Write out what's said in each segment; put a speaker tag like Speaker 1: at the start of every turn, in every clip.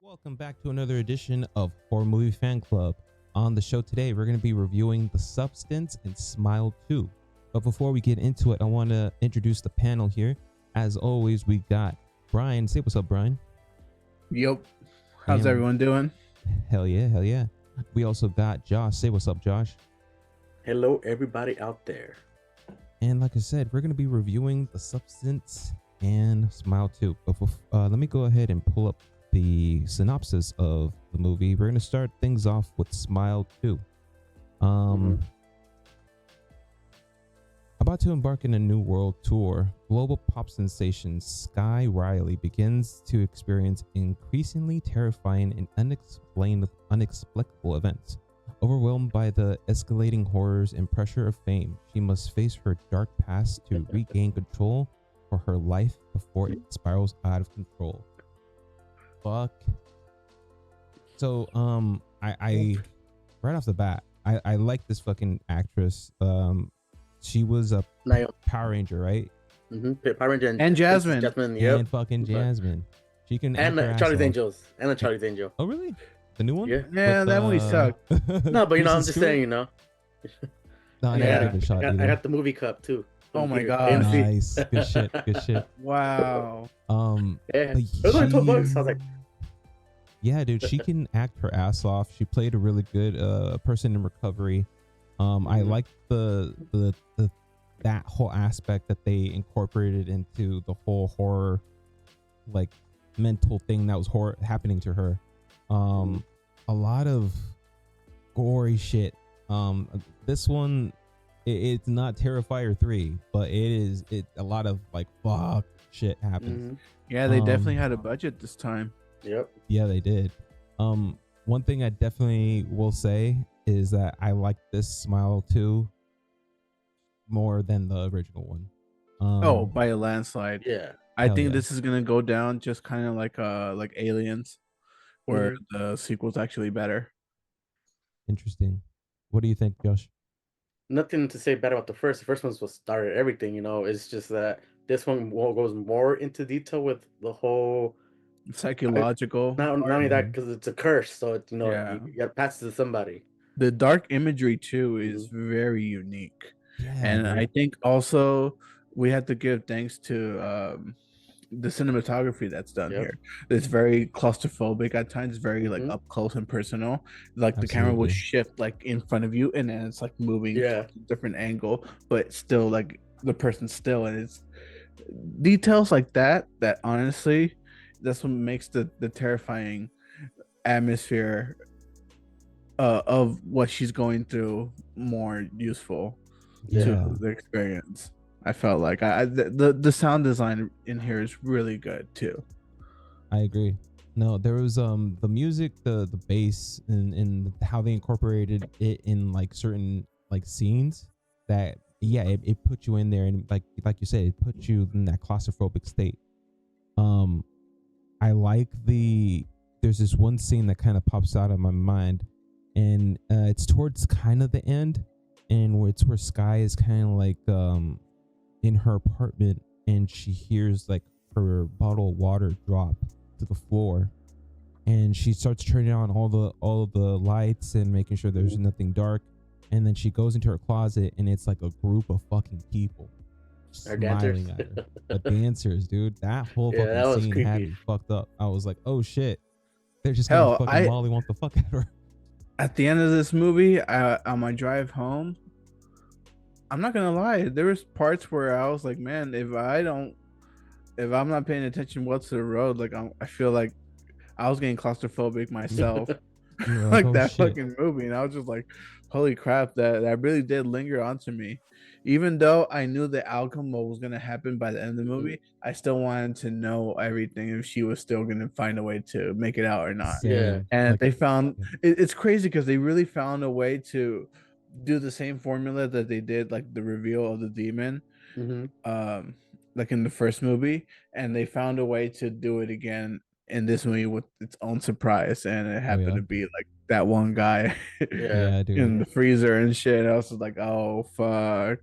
Speaker 1: Welcome back to another edition of Horror Movie Fan Club. On the show today, we're going to be reviewing The Substance and Smile 2. But before we get into it, I want to introduce the panel here. As always, we got Brian. Say what's up, Brian.
Speaker 2: Yep. How's everyone doing?
Speaker 1: Hell yeah, hell yeah. We also got Josh. Say what's up, Josh.
Speaker 3: Hello, everybody out there.
Speaker 1: And like I said, we're going to be reviewing The Substance and Smile 2. But let me go ahead and pull up the synopsis of the movie. We're going to start things off with Smile 2. About to embark in a new world tour, global pop sensation Sky Riley begins to experience increasingly terrifying and unexplicable events. Overwhelmed by the escalating horrors and pressure of fame, she must face her dark past to regain control for her life before it spirals out of control. Fuck. So I right off the bat, I like this fucking actress. She was a Power Ranger, right?
Speaker 3: Power Ranger
Speaker 2: and Jasmine.
Speaker 3: Yep.
Speaker 1: And fucking Jasmine. She can
Speaker 3: and Charlie's Angels. And the Charlie's Angel.
Speaker 1: Oh really? The new one?
Speaker 2: Yeah, that movie sucked.
Speaker 3: No, but I'm just saying,
Speaker 1: No,
Speaker 3: I got the movie cup too.
Speaker 2: Oh my god.
Speaker 1: Nice. Good shit. Good shit.
Speaker 2: Wow.
Speaker 3: Yeah. It was only $12. I was like,
Speaker 1: yeah, dude, she can act her ass off. She played a really good person in recovery. I like the that whole aspect that they incorporated into the whole horror, like mental thing that was happening to her. A lot of gory shit. This one, it's not Terrifier 3, but it a lot of like fuck shit happens.
Speaker 2: Yeah, they definitely had a budget this time.
Speaker 3: Yep.
Speaker 1: Yeah, they did. One thing I definitely will say is that I like this Smile 2 more than the original one.
Speaker 2: By a landslide.
Speaker 3: Yeah.
Speaker 2: I think this is gonna go down just kind of like Aliens, where the sequel's actually better.
Speaker 1: Interesting. What do you think, Josh?
Speaker 3: Nothing to say bad about the first. The first one was started everything. It's just that this one goes more into detail with the whole
Speaker 2: psychological.
Speaker 3: Not only that, because it's a curse, so it, you got to pass it to somebody.
Speaker 2: The dark imagery too is very unique.
Speaker 1: Yeah,
Speaker 2: and I think also we have to give thanks to the cinematography that's done here. It's very claustrophobic at times, very like up close and personal. Like the camera will shift like in front of you, and then it's like moving to a different angle, but still like the person's still, and it's details like that honestly, that's what makes the terrifying atmosphere of what she's going through more useful to the experience. I felt like the sound design in here is really good too.
Speaker 1: I agree. No, there was the music, the bass, and how they incorporated it in like certain like scenes that it put you in there, and like you said, it put you in that claustrophobic state. I like there's this one scene that kind of pops out of my mind, and it's towards kind of the end, and it's where Sky is kind of like in her apartment, and she hears like her bottle of water drop to the floor, and she starts turning on all of the lights and making sure there's nothing dark, and then she goes into her closet, and it's like a group of fucking people smiling at her. The dancers, dude. That whole fucking scene had me fucked up. I was like, oh shit, they're just gonna fucking Molly want the fuck out of her.
Speaker 2: At the end of this movie, on my drive home, I'm not gonna lie, there was parts where I was like, man, if I'm not paying attention what's the road, like I feel like I was getting claustrophobic myself. Like oh, that shit. Fucking movie, and I was just like, holy crap, that really did linger onto me. Even though I knew the outcome, what was gonna happen by the end of the movie, I still wanted to know everything, if she was still gonna find a way to make it out or not.
Speaker 1: Yeah.
Speaker 2: And like, they found it's crazy because they really found a way to do the same formula that they did, like the reveal of the demon, like in the first movie, and they found a way to do it again in this movie with its own surprise, and it happened to be like that one guy in the freezer and shit. I was like, oh fuck.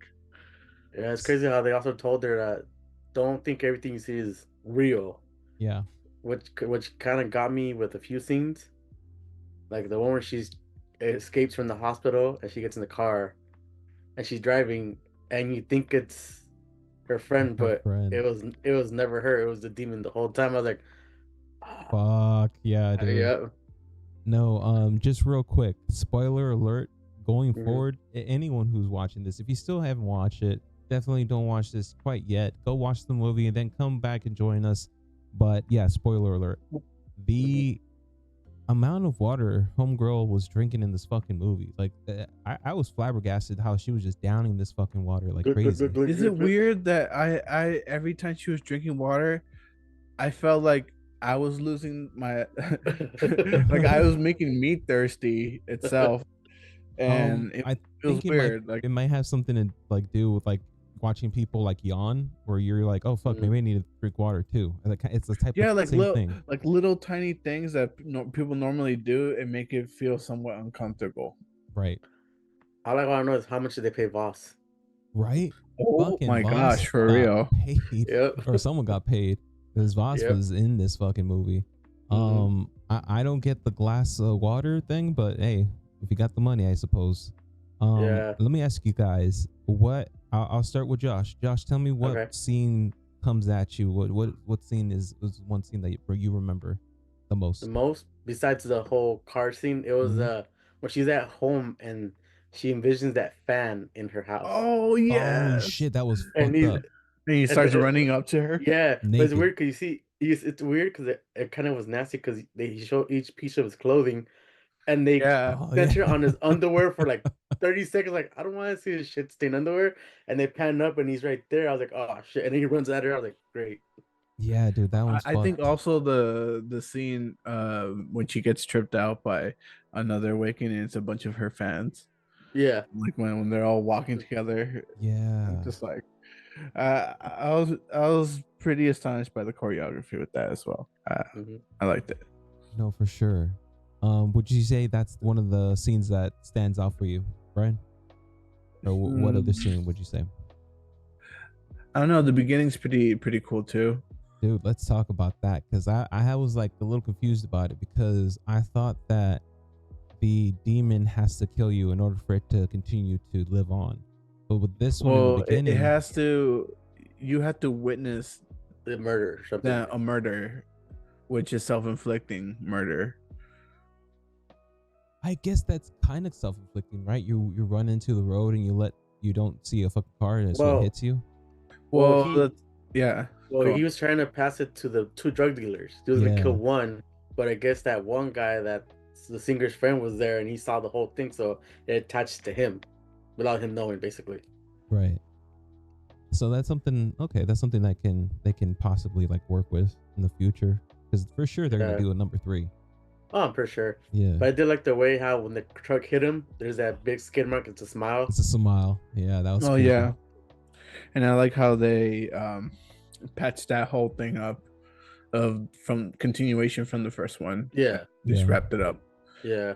Speaker 3: Yeah, it's crazy how they also told her that don't think everything you see is real.
Speaker 1: Yeah.
Speaker 3: which kind of got me with a few scenes, like the one where she's escapes from the hospital and she gets in the car and she's driving and you think it's her friend,
Speaker 1: Her
Speaker 3: but
Speaker 1: friend.
Speaker 3: it was never her. It was the demon the whole time. I was like,
Speaker 1: Fuck yeah, dude.
Speaker 3: yeah.
Speaker 1: No, just real quick, spoiler alert. Going
Speaker 3: Mhm.
Speaker 1: forward, anyone who's watching this, if you still haven't watched it, definitely don't watch this quite yet. Go watch the movie and then come back and join us. But yeah, spoiler alert. The amount of water homegirl was drinking in this fucking movie, like I was flabbergasted how she was just downing this fucking water like crazy.
Speaker 2: Is it weird that I every time she was drinking water, I felt like I was losing my like I was making me thirsty itself, and
Speaker 1: I
Speaker 2: it was
Speaker 1: think
Speaker 2: weird. Like
Speaker 1: it might have something to like do with like watching people like yawn, where you're like, oh fuck, maybe I need to drink water too. Like it's the type of
Speaker 2: like
Speaker 1: same thing.
Speaker 2: little tiny things that people normally do and make it feel somewhat uncomfortable.
Speaker 1: Right.
Speaker 3: All I want to know is how much did they pay Voss?
Speaker 1: Right.
Speaker 2: Oh
Speaker 1: Fucking
Speaker 2: my
Speaker 1: Voss
Speaker 2: gosh, for
Speaker 1: got
Speaker 2: real.
Speaker 1: paid.
Speaker 3: Yep.
Speaker 1: Or someone got paid because Voss
Speaker 3: Yep.
Speaker 1: was in this fucking movie. I don't get the glass of water thing, but hey, if you got the money, I suppose.
Speaker 3: Yeah.
Speaker 1: Let me ask you guys, what I'll start with Josh. Josh, tell me what scene comes at you. What scene is one scene that you remember the most?
Speaker 3: The most, besides the whole car scene, it was when she's at home and she envisions that fan in her house.
Speaker 2: Oh yeah.
Speaker 1: Oh shit, that was fucked up.
Speaker 2: And he starts running up to her.
Speaker 3: Yeah,
Speaker 1: naked.
Speaker 3: but it's weird because you see, it's weird because it kind of was nasty because they show each piece of his clothing, and they center on his underwear for like 30 seconds. Like, I don't want to see his shit stained underwear, and they pan up and he's right there. I was like, oh shit, and then he runs at her. I was like, great.
Speaker 1: Yeah, dude, that one's
Speaker 2: I think also the scene when she gets tripped out by another awakening, it's a bunch of her fans.
Speaker 3: Yeah,
Speaker 2: like when they're all walking together.
Speaker 1: Yeah,
Speaker 2: just like I was pretty astonished by the choreography with that as well. I liked it.
Speaker 1: No, for sure. Would you say that's one of the scenes that stands out for you, Brian? Or what other scene would you say?
Speaker 2: I don't know. The beginning's pretty cool too.
Speaker 1: Dude, let's talk about that, because I was like a little confused about it, because I thought that the demon has to kill you in order for it to continue to live on. But with this one in the beginning,
Speaker 2: it has to. You have to witness
Speaker 3: the murder, something.
Speaker 2: A murder, which is self-inflicting murder.
Speaker 1: I guess that's kind of self-inflicting, right? You run into the road and you don't see a fucking car and so it hits you.
Speaker 3: Well, he was trying to pass it to the two drug dealers. He was gonna kill one, but I guess that one guy that the singer's friend was there and he saw the whole thing, so it attached to him without him knowing, basically.
Speaker 1: Right. So that's something. Okay, that's something that they can possibly like work with in the future, because for sure they're gonna do a number 3.
Speaker 3: Oh, I'm pretty sure.
Speaker 1: Yeah.
Speaker 3: But I did like the way how when the truck hit him, there's that big skid mark. It's a smile.
Speaker 1: It's a smile. Yeah, that was.
Speaker 2: Oh crazy. Yeah. And I like how they patched that whole thing up from continuation from the first one.
Speaker 3: Yeah.
Speaker 2: Just wrapped it up.
Speaker 3: Yeah.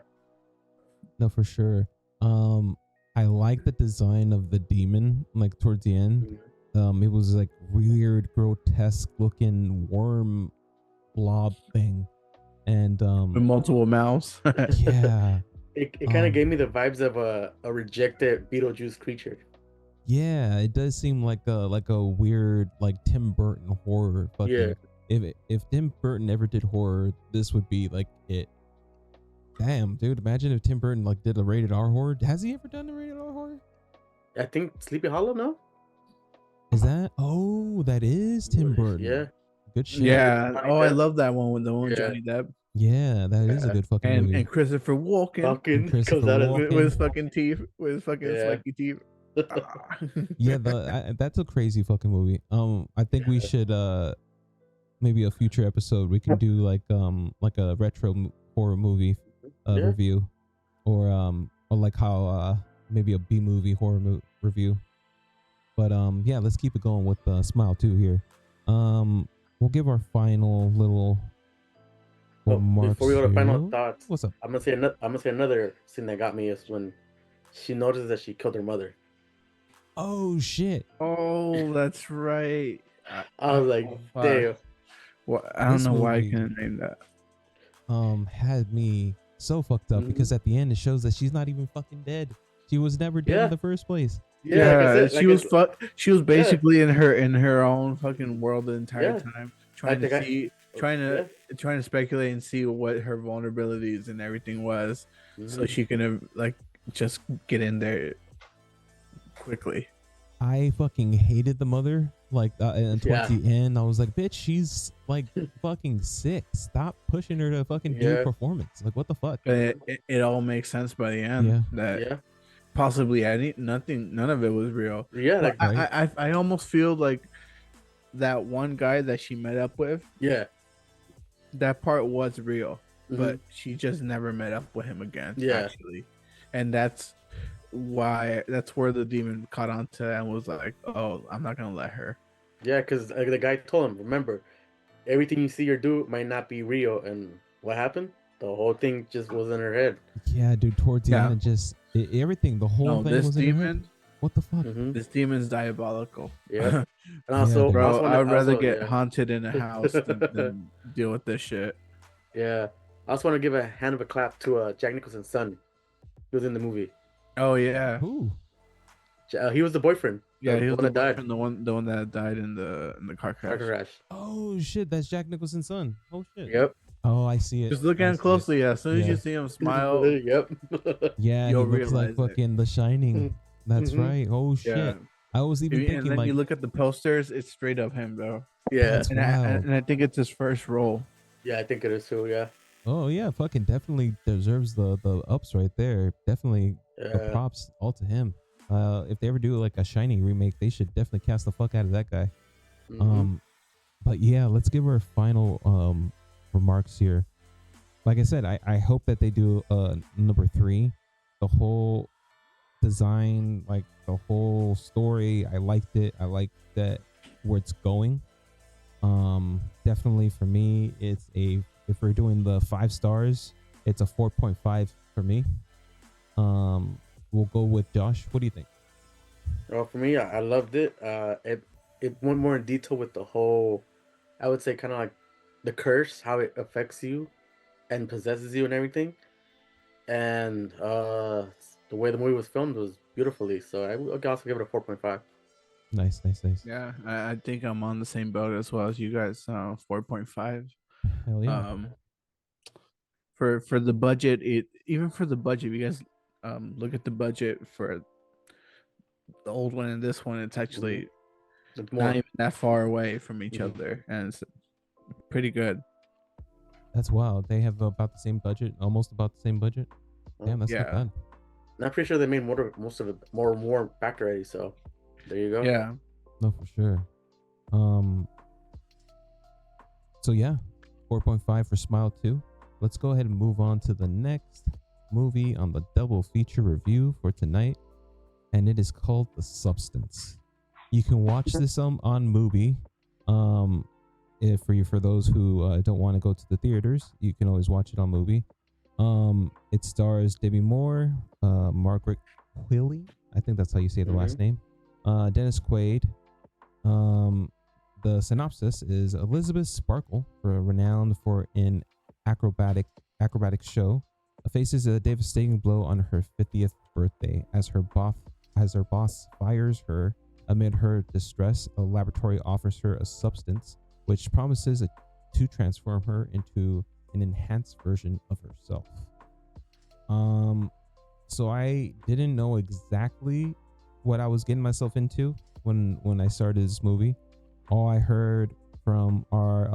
Speaker 1: No, for sure. I like the design of the demon, like towards the end. It was like weird, grotesque looking worm blob thing. And
Speaker 2: with multiple mouths.
Speaker 1: Yeah.
Speaker 3: It kind of gave me the vibes of a rejected Beetlejuice creature.
Speaker 1: Yeah, it does seem like a weird like Tim Burton horror. Fucking, if Tim Burton ever did horror, this would be like it. Damn, dude! Imagine if Tim Burton like did a rated R horror. Has he ever done a rated R horror?
Speaker 3: I think Sleepy Hollow. No.
Speaker 1: Is that? Oh, that is Tim Burton.
Speaker 3: Yeah.
Speaker 1: Good shit.
Speaker 2: Yeah. I love that one with the one Johnny Depp.
Speaker 1: Yeah, that is a good fucking movie.
Speaker 2: And Christopher Walken
Speaker 1: comes out
Speaker 2: with his fucking teeth, with his fucking spiky teeth.
Speaker 1: Yeah, that's a crazy fucking movie. I think we should maybe a future episode we can do like a retro horror movie review, or like how maybe a B movie horror review. But yeah, let's keep it going with Smile 2 here. We'll give our final little remarks.
Speaker 3: Before we go to final thoughts,
Speaker 1: what's up?
Speaker 3: I'm gonna say another scene that got me is when she noticed that she killed her mother.
Speaker 1: Oh shit!
Speaker 2: Oh, that's right.
Speaker 3: I was like, damn.
Speaker 2: Well, I don't know why I couldn't name that.
Speaker 1: Had me so fucked up because at the end it shows that she's not even fucking dead. She was never dead in the first place.
Speaker 2: Yeah, she was basically in her own fucking world the entire time, trying to speculate and see what her vulnerabilities and everything was, so she can like just get in there quickly.
Speaker 1: I fucking hated the mother. Like, and towards the end, I was like, "Bitch, she's like fucking sick. Stop pushing her to fucking do a performance. Like, what the fuck?"
Speaker 2: But it all makes sense by the end. That possibly none of it was real.
Speaker 3: Yeah, like,
Speaker 2: I almost feel like that one guy that she met up with.
Speaker 3: Yeah,
Speaker 2: that part was real, but she just never met up with him again. Actually, and that's where the demon caught on to and was like, "Oh, I'm not gonna let her."
Speaker 3: Yeah, because the guy told him, "Remember, everything you see or do might not be real." And what happened? The whole thing just was in her head.
Speaker 1: Yeah, dude. Towards the end, everything, the whole thing was in her head. What the fuck?
Speaker 2: This demon's diabolical.
Speaker 3: Yeah. And also,
Speaker 2: bro, I would rather get haunted in a house than deal with this shit.
Speaker 3: Yeah. I also want to give a hand of a clap to Jack Nicholson's son. He was in the movie.
Speaker 2: Oh yeah.
Speaker 1: Who?
Speaker 3: He was the boyfriend.
Speaker 2: Yeah, he was the one that
Speaker 3: died.
Speaker 2: The one that died in the car crash.
Speaker 1: Oh shit, that's Jack Nicholson's son. Oh shit.
Speaker 3: Yep.
Speaker 1: Oh, I see it.
Speaker 2: Just look at him closely. As soon as you see him smile,
Speaker 3: yep.
Speaker 1: Yeah, he looks like fucking The Shining. That's right. Oh shit. Yeah. I was even thinking,
Speaker 2: and then you look at the posters, it's straight up him, bro.
Speaker 3: Yeah.
Speaker 2: And I think it's his first role.
Speaker 3: Yeah, I think it is too. Yeah.
Speaker 1: Oh yeah, fucking definitely deserves the ups right there. Definitely the props all to him. If they ever do like a Shining remake, they should definitely cast the fuck out of that guy. But yeah, let's give our final remarks here. Like I said, I hope that they do number 3. The whole design, like the whole story, I liked it. I like that where it's going. Definitely for me, it's if we're doing the 5 stars, it's a 4.5 for me. We'll go with Josh. What do you think?
Speaker 3: Well, for me, I loved it. It went more in detail with the whole, I would say, kind of like the curse, how it affects you and possesses you and everything. And the way the movie was filmed was beautifully. So I would also give it a 4.5.
Speaker 1: Nice.
Speaker 2: Yeah, I think I'm on the same boat as well as you guys. 4.5.
Speaker 1: Hell yeah.
Speaker 2: For the budget, even for the budget, you guys look at the budget for the old one and this one. It's actually not even that far away from each other, and it's pretty good.
Speaker 1: That's wild. They have about the same budget, almost about the same budget. Damn, that's not bad.
Speaker 3: And I'm pretty sure they made most of it more back already. So there you go.
Speaker 2: Yeah.
Speaker 1: No, for sure. So yeah, 4.5 for Smile 2. Let's go ahead and move on to the next movie on the double feature review for tonight, and it is called The Substance. You can watch this on Mubi. For those who don't want to go to the theaters, you can always watch it on Mubi. It stars Debbie Moore, Margaret Qualley, I think that's how you say the last name, Dennis Quaid. The synopsis is Elizabeth Sparkle, renowned for an acrobatic show, faces a devastating blow on her 50th birthday as her boss fires her. Amid her distress, a laboratory offers her a substance which promises to transform her into an enhanced version of herself. So I didn't know exactly what I was getting myself into when I started this movie. All I heard from our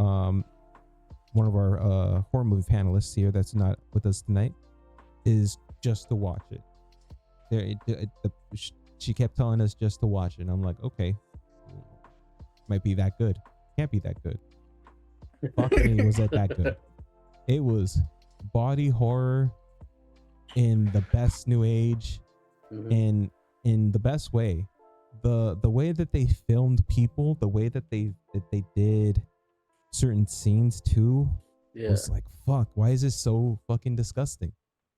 Speaker 1: one of our horror movie panelists here that's not with us tonight is just to watch it. She kept telling us just to watch it, and I'm like, okay, might be that good. Can't be that good. Fuck me, was it that good? It was body horror in the best new age, and in the best way. The way that they filmed people, the way that they did certain scenes too, was like, fuck, why is this so fucking disgusting?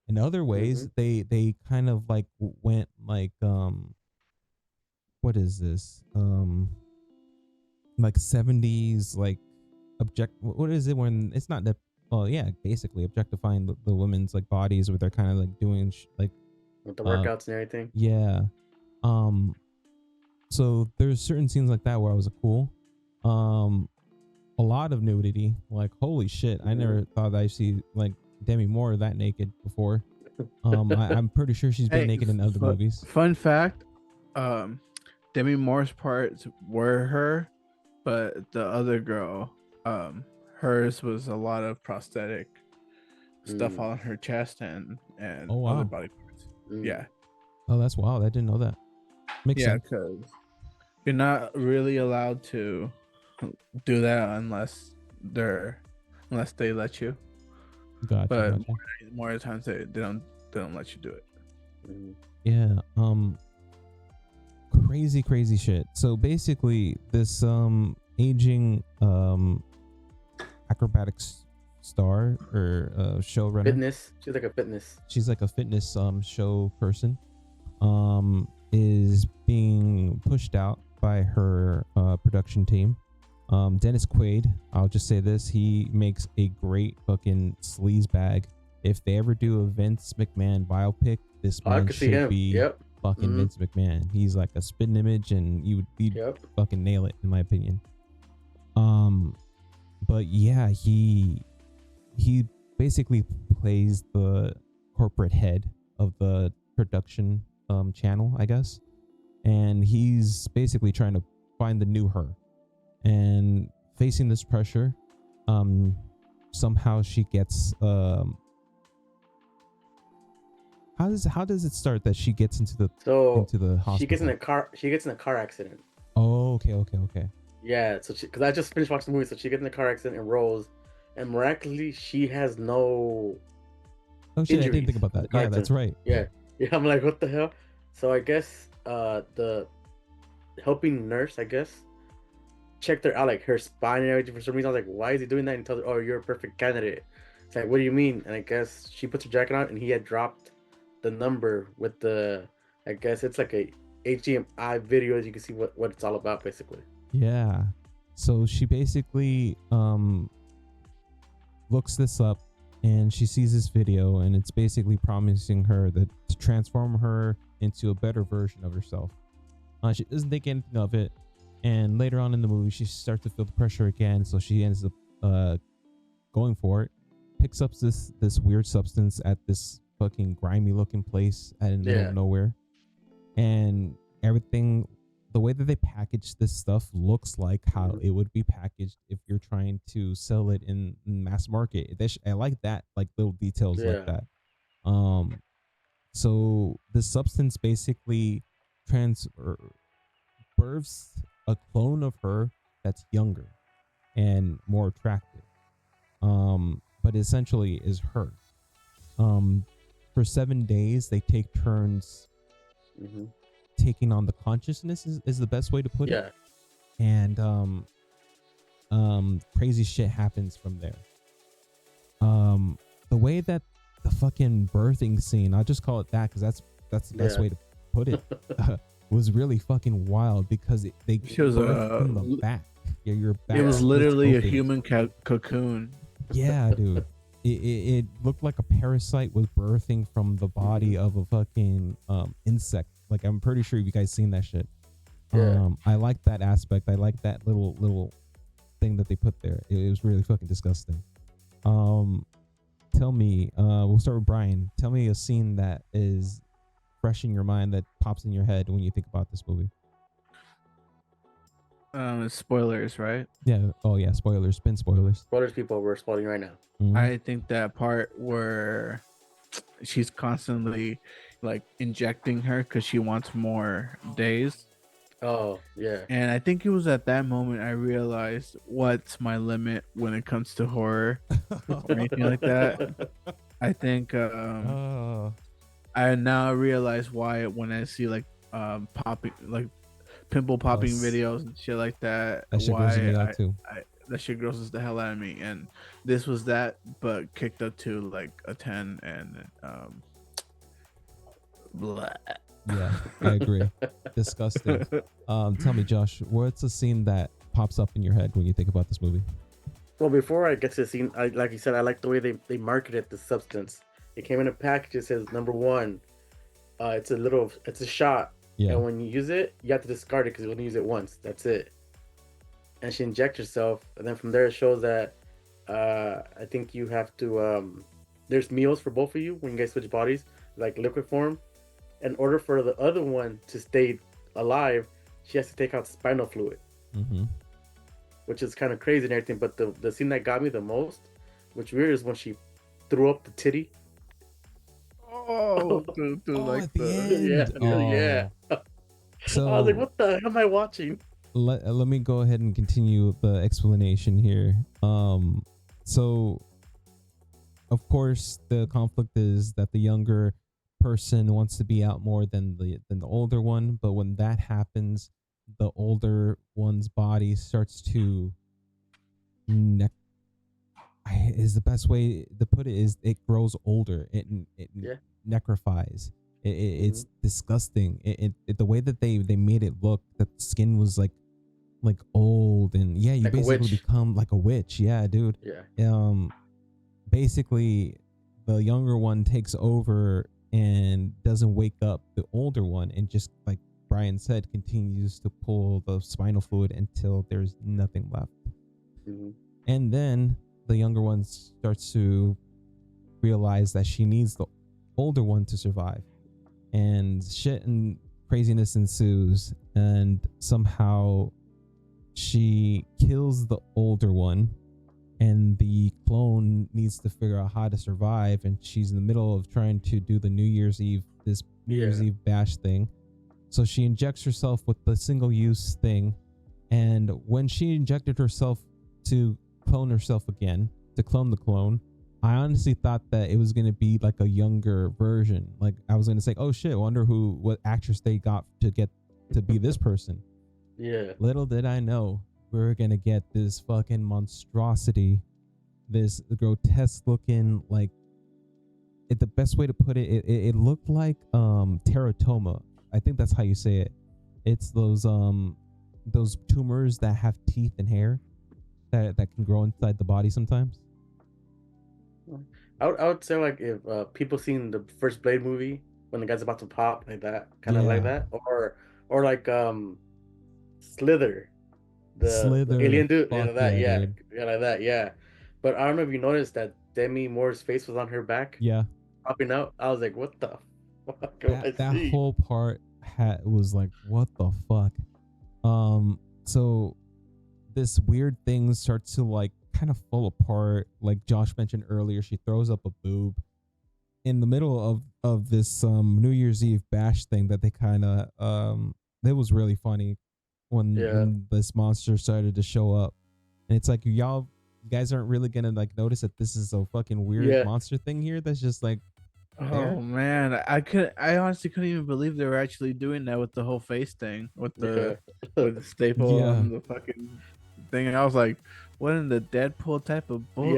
Speaker 1: In other ways, they kind of like went like what is this? Like 70s, like what is it when it's not that, well, yeah, basically objectifying the women's like bodies, where they're kind of like doing like
Speaker 3: with the workouts and everything.
Speaker 1: Yeah. So there's certain scenes like that where I was like, cool. A lot of nudity, like holy shit, I never thought I'd see like Demi Moore that naked before. I'm pretty sure she's been naked in other movies.
Speaker 2: Fun fact, Demi Moore's parts were her, but the other girl, hers was a lot of prosthetic stuff on her chest and other body parts. Yeah.
Speaker 1: Oh, that's wild. I didn't know that. Makes sense.
Speaker 2: Yeah, because you're not really allowed to do that unless they let you.
Speaker 1: Gotcha.
Speaker 2: But more of the times they don't let you do it.
Speaker 1: Yeah. Crazy shit. So basically, this aging acrobatics star or showrunner.
Speaker 3: Fitness. She's like a fitness.
Speaker 1: She's like a fitness show person. Is being pushed out by her production team. Dennis Quaid, I'll just say this, he makes a great fucking sleaze bag. If they ever do a Vince McMahon biopic, this man should be fucking Vince McMahon. He's like a spitting image, and you'd fucking nail it, in my opinion. But yeah, he basically plays the corporate head of the production channel, I guess, and he's basically trying to find the new her. And facing this pressure, somehow she gets how does it start that she gets into the hospital?
Speaker 3: She gets in a car accident.
Speaker 1: Oh, okay.
Speaker 3: Yeah, so because I just finished watching the movie, so she gets in a car accident and rolls, and miraculously she has no.
Speaker 1: Oh shit! I didn't think about that. Yeah, that's right.
Speaker 3: Yeah. I'm like, what the hell? So I guess the helping nurse, I guess, checked her out, like her spine and everything. For some reason, I was like, why is he doing that? And tells her, oh, you're a perfect candidate. It's like, what do you mean? And I guess she puts her jacket on, and he had dropped the number with the, I guess it's like a HDMI video, as you can see what it's all about, basically.
Speaker 1: Yeah. So she basically looks this up, and she sees this video, and it's basically promising her that to transform her into a better version of herself. She doesn't think anything of it, and later on in the movie, she starts to feel the pressure again. So she ends up going for it. Picks up this weird substance at this fucking grimy looking place out in the middle of nowhere, and everything. The way that they package this stuff looks like how it would be packaged if you're trying to sell it in mass market. I like that, like little details like that. So the substance basically births a clone of her that's younger and more attractive, but essentially is her. For 7 days, they take turns. Taking on the consciousness is the best way to put it. And crazy shit happens from there. The way that the fucking birthing scene, I'll just call it that because that's the best way to put it, was really fucking wild, because they birthed from the back. Yeah, your back.
Speaker 2: It was literally a human cocoon.
Speaker 1: Yeah, dude. It looked like a parasite was birthing from the body of a fucking insect. Like, I'm pretty sure you guys seen that shit. I like that aspect. I like that little thing that they put there. It was really fucking disgusting. Tell me, we'll start with Brian. Tell me a scene that is fresh in your mind, that pops in your head when you think about this movie.
Speaker 2: Spoilers, right?
Speaker 1: Yeah. Oh yeah, spoilers. Spin spoilers.
Speaker 3: Spoilers, people. We're spoiling right now.
Speaker 2: I think that part where she's constantly like injecting her because she wants more days.
Speaker 3: Oh yeah.
Speaker 2: And I think it was at that moment I realized what's my limit when it comes to horror or anything like that. I think I now realize why when I see like popping, like pimple popping videos and shit like that.
Speaker 1: That shit grosses me out too.
Speaker 2: That shit grosses the hell out of me. And this was that, but kicked up to like a 10 and blah.
Speaker 1: Yeah, I agree. Disgusting. Tell me, Josh, what's a scene that pops up in your head when you think about this movie?
Speaker 3: Well, before I get to the scene, like you said, I like the way they marketed the substance. It came in a package. It says #1. It's a shot,
Speaker 1: Yeah.
Speaker 3: and when you use it, you have to discard it because you only use it once. That's it. And she injects herself, and then from there it shows that I think you have to there's meals for both of you when you guys switch bodies, like liquid form. In order for the other one to stay alive, she has to take out spinal fluid, which is kind of crazy and everything. But the scene that got me the most, which weird, is when she threw up the titty.
Speaker 2: Oh, like
Speaker 1: at the end.
Speaker 3: Yeah.
Speaker 1: So
Speaker 3: I was like, what the hell am I watching?
Speaker 1: Let me go ahead and continue the explanation here. So of course the conflict is that the younger person wants to be out more than the older one, but when that happens, the older one's body starts to is the best way to put it, is it grows older. It necrofies. It's disgusting. The way that they made it look, that the skin was like old, and yeah, you
Speaker 3: like
Speaker 1: basically become like a witch. Yeah, dude.
Speaker 3: Yeah.
Speaker 1: Basically the younger one takes over and doesn't wake up the older one, and just like Brian said, continues to pull the spinal fluid until there's nothing left. And then the younger one starts to realize that she needs the older one to survive, and shit and craziness ensues, and somehow she kills the older one, and the clone needs to figure out how to survive, and she's in the middle of trying to do the New Year's Eve bash thing. So she injects herself with the single-use thing, and when she injected herself to clone herself again, to clone the clone, I honestly thought that it was going to be like a younger version. Like I was going to say, oh shit, I wonder what actress they got to get to be this person.
Speaker 3: Yeah.
Speaker 1: Little did I know we're going to get this fucking monstrosity, this grotesque looking, like, the best way to put it looked like teratoma. I think that's how you say it. It's those tumors that have teeth and hair that can grow inside the body sometimes.
Speaker 3: I would say, like, if people seen the first Blade movie when the guy's about to pop, like that, kind of like that, or like Slither, the alien dude, like that, like that, yeah. But I don't know if you noticed that Demi Moore's face was on her back, popping out. I was like, what the fuck?
Speaker 1: That whole part was like, what the fuck? So this weird thing starts to like kind of fall apart. Like Josh mentioned earlier, she throws up a boob in the middle of this New Year's Eve bash thing that they kind of it was really funny when this monster started to show up, and it's like, you guys aren't really gonna like notice that this is a fucking weird monster thing here that's just like there?
Speaker 2: Oh man, I honestly couldn't even believe they were actually doing that with the whole face thing, with the staple on the fucking thing. And I was like, what in the Deadpool type of bull?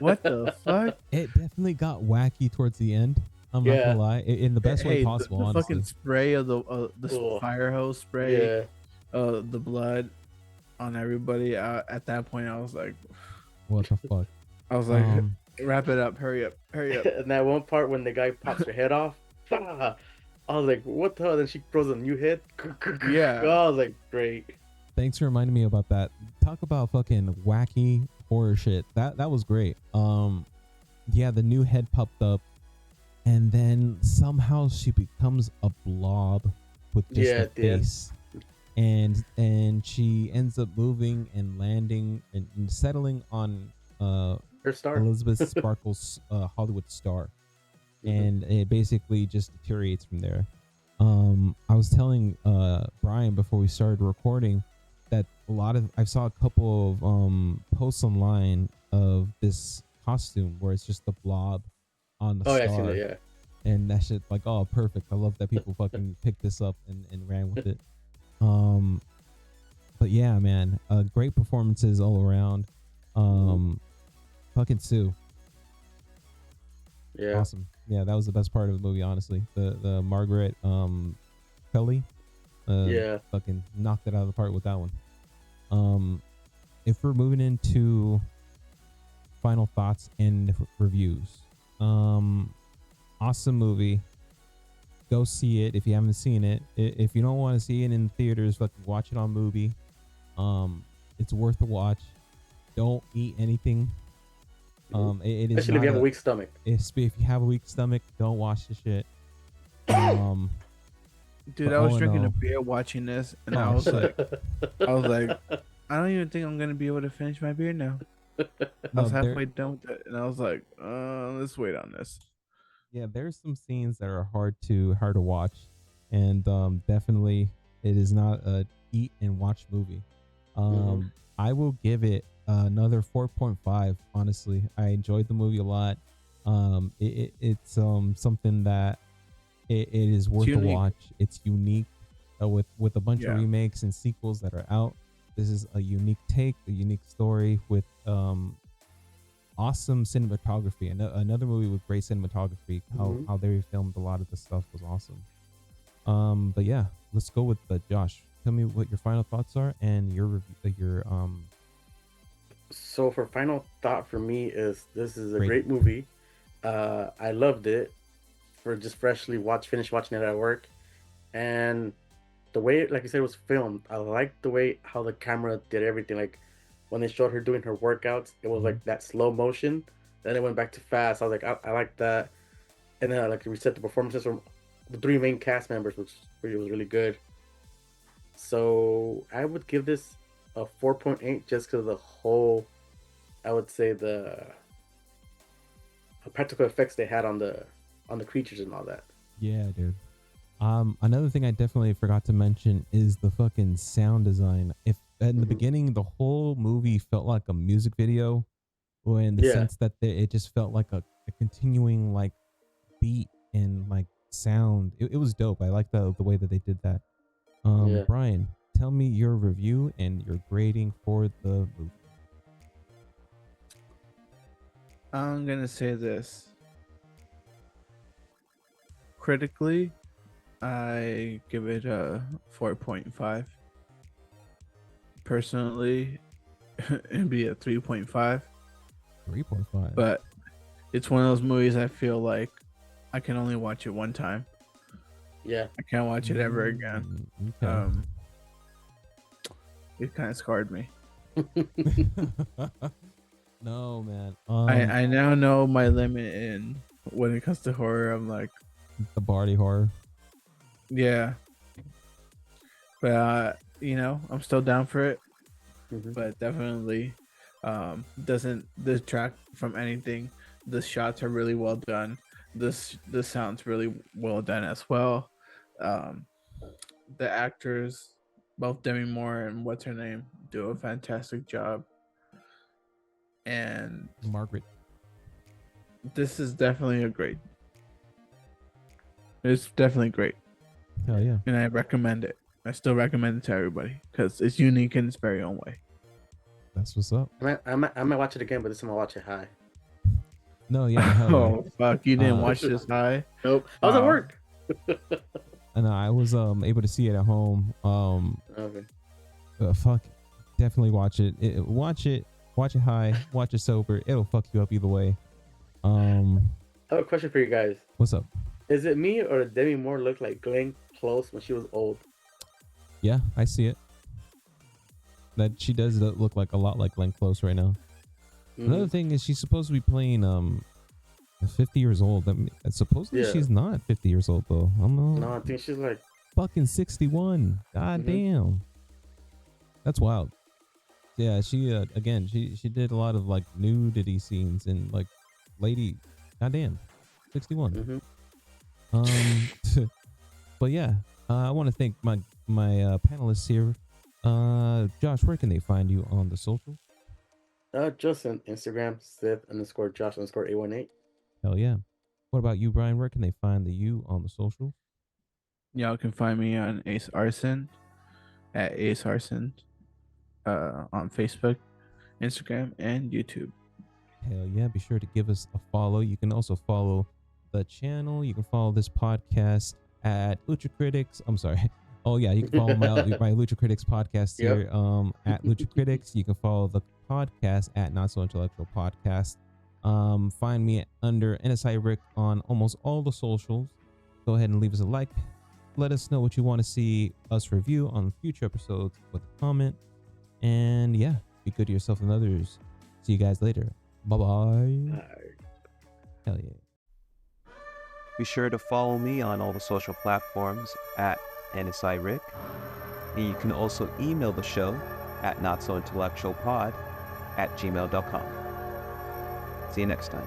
Speaker 2: What the fuck?
Speaker 1: It definitely got wacky towards the end. I'm not gonna lie, in the best way possible.
Speaker 2: The
Speaker 1: honestly,
Speaker 2: fucking spray of the fire hose spray, the blood on everybody. At that point, I was like,
Speaker 1: what the fuck?
Speaker 2: I was like, wrap it up, hurry up.
Speaker 3: And that one part when the guy pops her head off, I was like, what the hell? Then she throws a new head.
Speaker 2: Yeah.
Speaker 3: I was like, great.
Speaker 1: Thanks for reminding me about that. Talk about fucking wacky horror shit. That was great. Yeah, the new head popped up, and then somehow she becomes a blob with just a face. And she ends up moving and landing and settling on
Speaker 3: her star,
Speaker 1: Elizabeth Sparkle's Hollywood star, and it basically just deteriorates from there. I was telling Brian before we started recording that I saw a couple of posts online of this costume where it's just the blob on the star.
Speaker 3: Yeah, I've seen it,
Speaker 1: and that shit, like, oh, perfect. I love that people fucking picked this up and ran with it. But yeah, man, great performances all around. Fucking Sue.
Speaker 3: Yeah.
Speaker 1: Awesome. Yeah, that was the best part of the movie, honestly. The Margaret Kelly. Fucking knocked it out of the park with that one. If we're moving into final thoughts and reviews. Awesome movie. Go see it if you haven't seen it. If you don't want to see it in theaters, watch it on Mubi. It's worth a watch. Don't eat anything. It is
Speaker 3: especially if you have a weak stomach.
Speaker 1: If you have a weak stomach, don't watch the shit.
Speaker 2: Dude, I was drinking a beer watching this, and I was like, I don't even think I'm gonna be able to finish my beer now. I was halfway done with it, and I was like, let's wait on this.
Speaker 1: Yeah, there's some scenes that are hard to watch, and definitely it is not a eat and watch movie. I will give it another 4.5. Honestly, I enjoyed the movie a lot. It's something that it is worth a watch. It's unique with a bunch of remakes and sequels that are out. This is a unique take, a unique story with awesome cinematography. Another movie with great cinematography. How they filmed a lot of the stuff was awesome. But yeah, let's go with Josh. Tell me what your final thoughts are and your
Speaker 3: So for final thought for me is this is a great movie. I loved it. For just freshly finished watching it at work, and the way, like you said, it was filmed. I liked the way how the camera did everything. Like when they showed her doing her workouts, it was like that slow motion. Then it went back to fast. I was like, I like that. And then we said the performances from the 3 main cast members, which was really good. So I would give this a 4.8 just because of the whole, I would say the practical effects they had on the creatures and all that.
Speaker 1: Yeah, dude. Another thing I definitely forgot to mention is the fucking sound design. If in the beginning the whole movie felt like a music video, or in the sense that it just felt like a continuing like beat and like sound. It was dope. I like the way that they did that. Brian, tell me your review and your grading for the movie.
Speaker 2: I'm gonna say this. Critically, I give it a 4.5. Personally, it'd be a 3.5.
Speaker 1: 3.5.
Speaker 2: But it's one of those movies I feel like I can only watch it one time.
Speaker 3: Yeah.
Speaker 2: I can't watch it ever again.
Speaker 1: Okay.
Speaker 2: It kind of scarred me.
Speaker 1: No, man.
Speaker 2: I now know my limit in when it comes to horror. I'm like
Speaker 1: the body horror.
Speaker 2: Yeah. But I'm still down for it. But definitely doesn't detract from anything. The shots are really well done. The sound's really well done as well. The actors, both Demi Moore and what's her name, do a fantastic job. And
Speaker 1: Margaret.
Speaker 2: This is definitely It's definitely great.
Speaker 1: Hell yeah.
Speaker 2: And I recommend it. I still recommend it to everybody because it's unique in its very own way.
Speaker 1: That's what's up.
Speaker 3: I might watch it again, but this time I'll watch it high.
Speaker 1: No, yeah.
Speaker 2: Oh, fuck. You didn't watch this high?
Speaker 3: Nope. I was at work.
Speaker 1: And I was able to see it at home.
Speaker 3: Okay.
Speaker 1: Fuck. Definitely watch it. Watch it high, watch it sober. It'll fuck you up either way.
Speaker 3: I have a question for you guys.
Speaker 1: What's up?
Speaker 3: Is it me or did Demi Moore look like Glenn Close when she was old?
Speaker 1: Yeah, I see it. That she does look like a lot like Glenn Close right now. Another thing is she's supposed to be playing 50 years old. I mean, supposedly she's not 50 years old though.
Speaker 3: No, I think she's like
Speaker 1: fucking 61. God damn. That's wild. Yeah, she again she did a lot of like nudity scenes and like lady, goddamn, 61. But yeah, I want to thank my panelists here. Josh, where can they find you on the socials?
Speaker 3: Just on Instagram, Sith_Josh_818.
Speaker 1: Hell yeah. What about you, Brian? Where can they find you on the socials?
Speaker 2: Y'all can find me on Ace Arson at Ace Arson on Facebook, Instagram, and YouTube.
Speaker 1: Hell yeah. Be sure to give us a follow. You can also follow the channel. You can follow this podcast at Lucha Critics. I'm sorry. Oh yeah, you can follow my Lucha Critics podcast here at Lucha Critics. You can follow the podcast at Not So Intellectual Podcast. Find me under NSI Rick on almost all the socials. Go ahead and leave us a like. Let us know what you want to see us review on future episodes with a comment. And yeah, be good to yourself and others. See you guys later. Bye-bye. Hell yeah.
Speaker 4: Be sure to follow me on all the social platforms at NSI Rick. And you can also email the show at notsointellectualpod@gmail.com. See you next time.